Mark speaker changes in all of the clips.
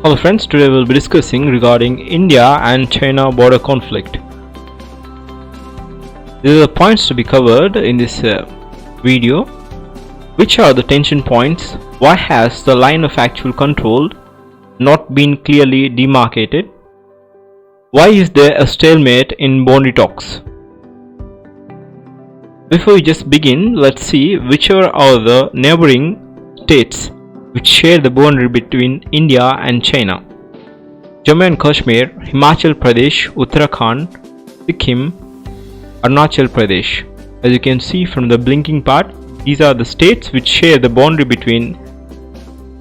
Speaker 1: Hello friends, today we will be discussing regarding India and China border conflict. These are the points to be covered in this video. Which are the tension points? Why has the line of actual control not been clearly demarcated? Why is there a stalemate in boundary talks? Before we just begin, let's see which are the neighboring states which share the boundary between India and China. Jammu and Kashmir, Himachal Pradesh, Uttarakhand, Sikkim, Arunachal Pradesh. As you can see from the blinking part, these are the states which share the boundary between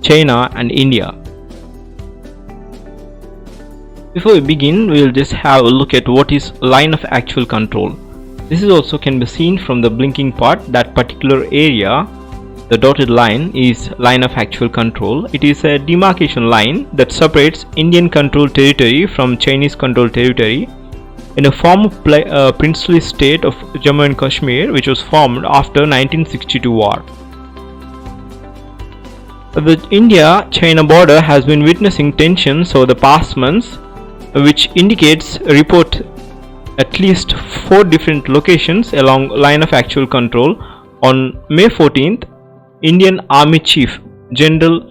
Speaker 1: China and India. Before we begin, we will just have a look at what is line of actual control. This is also can be seen from the blinking part. That particular area, the dotted line, is line of actual control. It is a demarcation line that separates Indian controlled territory from Chinese controlled territory in a former princely state of Jammu and Kashmir, which was formed after 1962 war. The India-China border has been witnessing tensions over the past months, which indicates report at least 4 different locations along line of actual control. On May 14th, Indian Army Chief General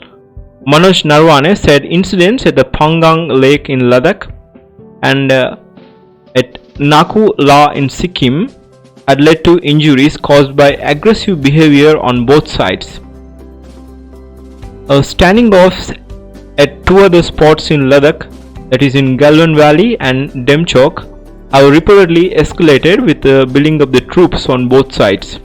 Speaker 1: Manoj Narwane said incidents at the Pangong Lake in Ladakh and at Nakula in Sikkim had led to injuries caused by aggressive behavior on both sides. Standing offs at 2 other spots in Ladakh, that is in Galwan Valley and Demchok, have reportedly escalated with the building of the troops on both sides.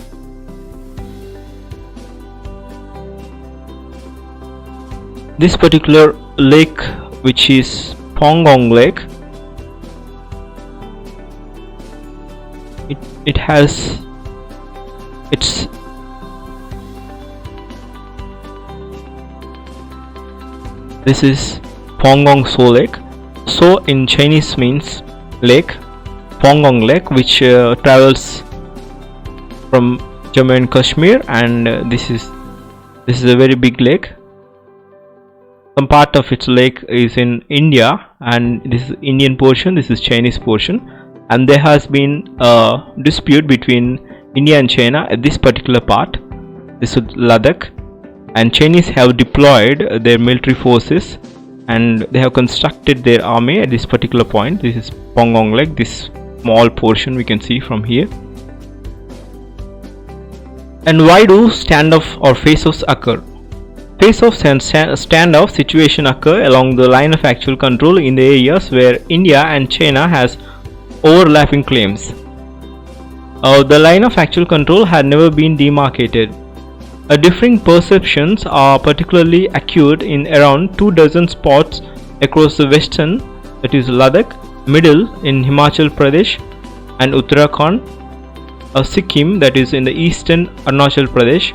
Speaker 1: This particular lake, which is Pangong Lake, it has its this is Pangong So Lake. So in Chinese means lake, Pangong Lake, which travels from Jammu and Kashmir, and this is a very big lake. Some part of its lake is in India, and this is Indian portion, this is Chinese portion, and there has been a dispute between India and China at this particular part. This is Ladakh, and Chinese have deployed their military forces and they have constructed their army at this particular point. This is Pangong Lake, this small portion we can see from here. And why do standoff or face-offs occur? Face-offs and standoff situation occur along the line of actual control in the areas where India and China has overlapping claims. The line of actual control had never been demarcated. Differing perceptions are particularly acute in around 24 spots across the western, that is Ladakh, middle in Himachal Pradesh and Uttarakhand, Sikkim, that is in the eastern Arunachal Pradesh,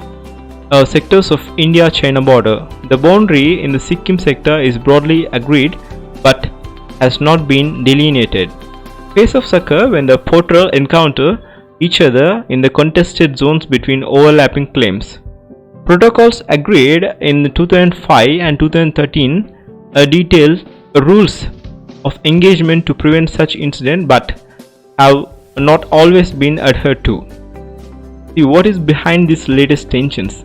Speaker 1: sectors of India-China border. The boundary in the Sikkim sector is broadly agreed but has not been delineated. Face-offs occur when the portrayal encounter each other in the contested zones between overlapping claims. Protocols agreed in 2005 and 2013 detail rules of engagement to prevent such incidents but have not always been adhered to. See what is behind these latest tensions.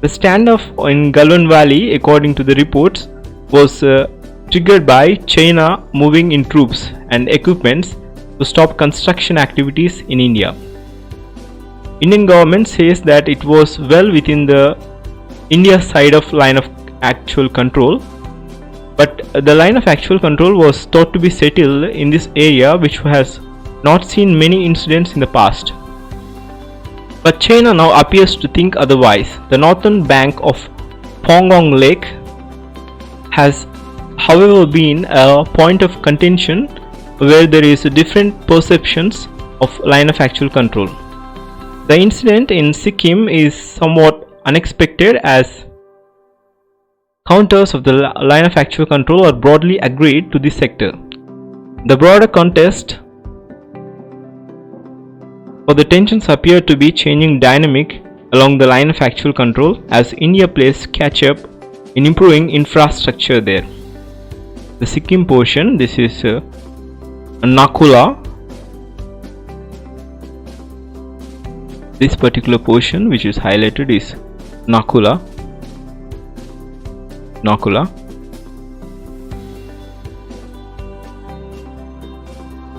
Speaker 1: The standoff in Galwan Valley, according to the reports, was triggered by China moving in troops and equipments to stop construction activities in India. Indian government says that it was well within the India side of line of actual control, but the line of actual control was thought to be settled in this area, which has not seen many incidents in the past. But China now appears to think otherwise. The northern bank of Pangong Lake has, however, been a point of contention where there is different perceptions of line of actual control. The incident in Sikkim is somewhat unexpected as counters of the line of actual control are broadly agreed to this sector. The broader contest for the tensions appear to be changing dynamic along the line of actual control as India plays catch up in improving infrastructure there. The Sikkim portion, this is Nakula. This particular portion which is highlighted is Nakula.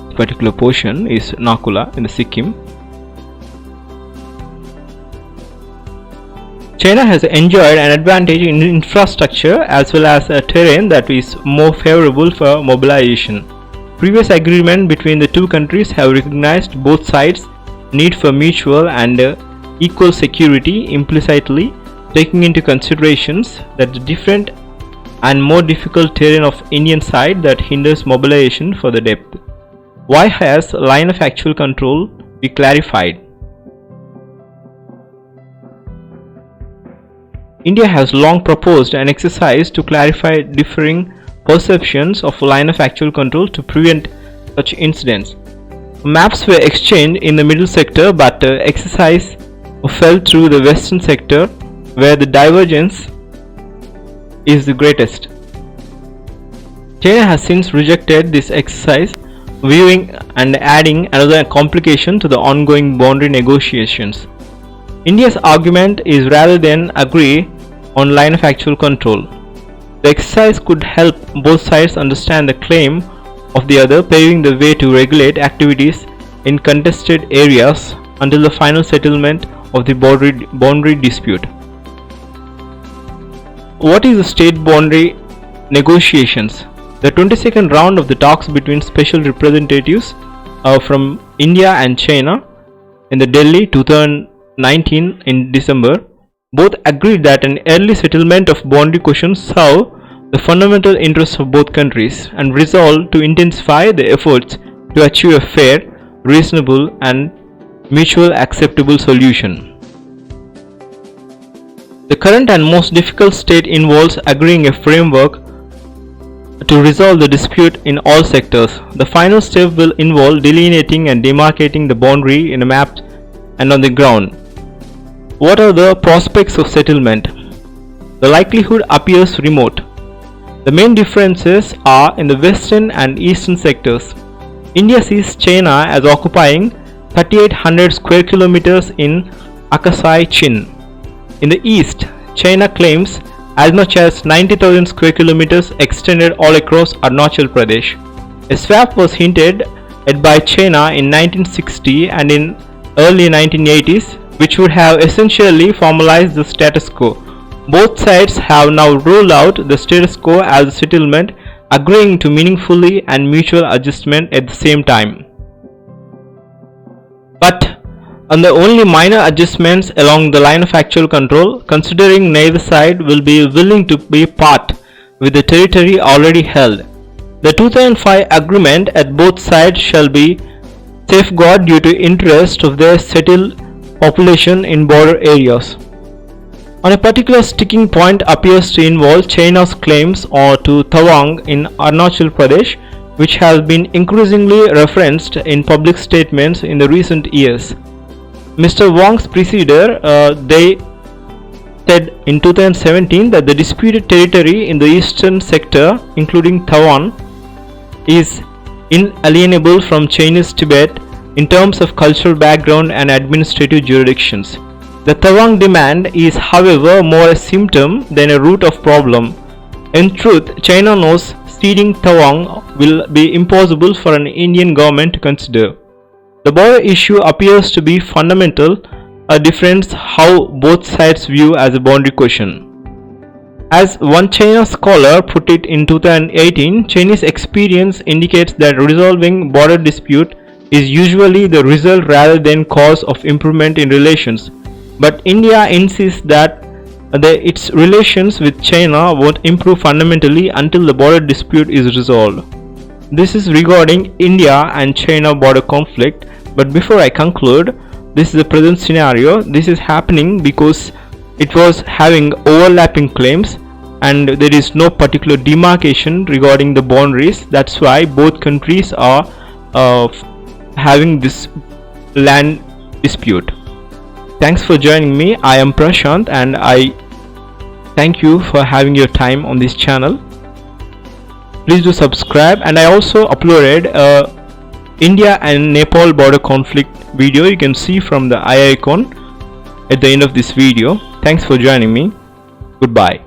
Speaker 1: This particular portion is Nakula in the Sikkim. China has enjoyed an advantage in infrastructure as well as a terrain that is more favorable for mobilization. Previous agreements between the two countries have recognized both sides' need for mutual and equal security, implicitly taking into considerations that the different and more difficult terrain of Indian side that hinders mobilization for the depth. Why has line of actual control be clarified? India has long proposed an exercise to clarify differing perceptions of line of actual control to prevent such incidents. Maps were exchanged in the middle sector, but exercise fell through the western sector where the divergence is the greatest. China has since rejected this exercise, viewing and adding another complication to the ongoing boundary negotiations. India's argument is rather than agree on line of actual control. The exercise could help both sides understand the claim of the other, paving the way to regulate activities in contested areas until the final settlement of the boundary dispute. What is the state boundary negotiations? The 22nd round of the talks between special representatives from India and China in the Delhi 2019 in December both agreed that an early settlement of boundary questions serve the fundamental interests of both countries and resolved to intensify the efforts to achieve a fair, reasonable and mutual acceptable solution. The current and most difficult state involves agreeing a framework to resolve the dispute in all sectors. The final step will involve delineating and demarcating the boundary in a map and on the ground. What are the prospects of settlement? The likelihood appears remote. The main differences are in the western and eastern sectors. India sees China as occupying 3800 square kilometers in Akasai Chin. In the east, China claims as much as 90,000 square kilometers extended all across Arunachal Pradesh. A swap was hinted at by China in 1960 and in early 1980s, which would have essentially formalized the status quo. Both sides have now ruled out the status quo as a settlement, agreeing to meaningfully and mutual adjustment at the same time. But on the only minor adjustments along the line of actual control, considering neither side will be willing to be part with the territory already held. The 2005 agreement at both sides shall be safeguarded due to interest of their settled population in border areas. On a particular sticking point appears to involve China's claims to Tawang in Arunachal Pradesh, which has been increasingly referenced in public statements in the recent years. Mr. Wang's predecessor, they said in 2017 that the disputed territory in the eastern sector, including Taiwan, is inalienable from Chinese Tibet in terms of cultural background and administrative jurisdictions. The Tawang demand is, however, more a symptom than a root of problem. In truth, China knows ceding Tawang will be impossible for an Indian government to consider. The border issue appears to be fundamental, a difference how both sides view as a boundary question. As one China scholar put it in 2018, Chinese experience indicates that resolving border dispute is usually the result rather than cause of improvement in relations. But India insists that its relations with China won't improve fundamentally until the border dispute is resolved. This is regarding India and China border conflict. But before I conclude, this is the present scenario. This is happening because it was having overlapping claims and there is no particular demarcation regarding the boundaries. That's why both countries are having this land dispute. Thanks for joining me. I am Prashant and I thank you for having your time on this channel. Please do subscribe, and I also uploaded a India and Nepal border conflict video. You can see from the eye icon at the end of this video. Thanks for joining me. Goodbye.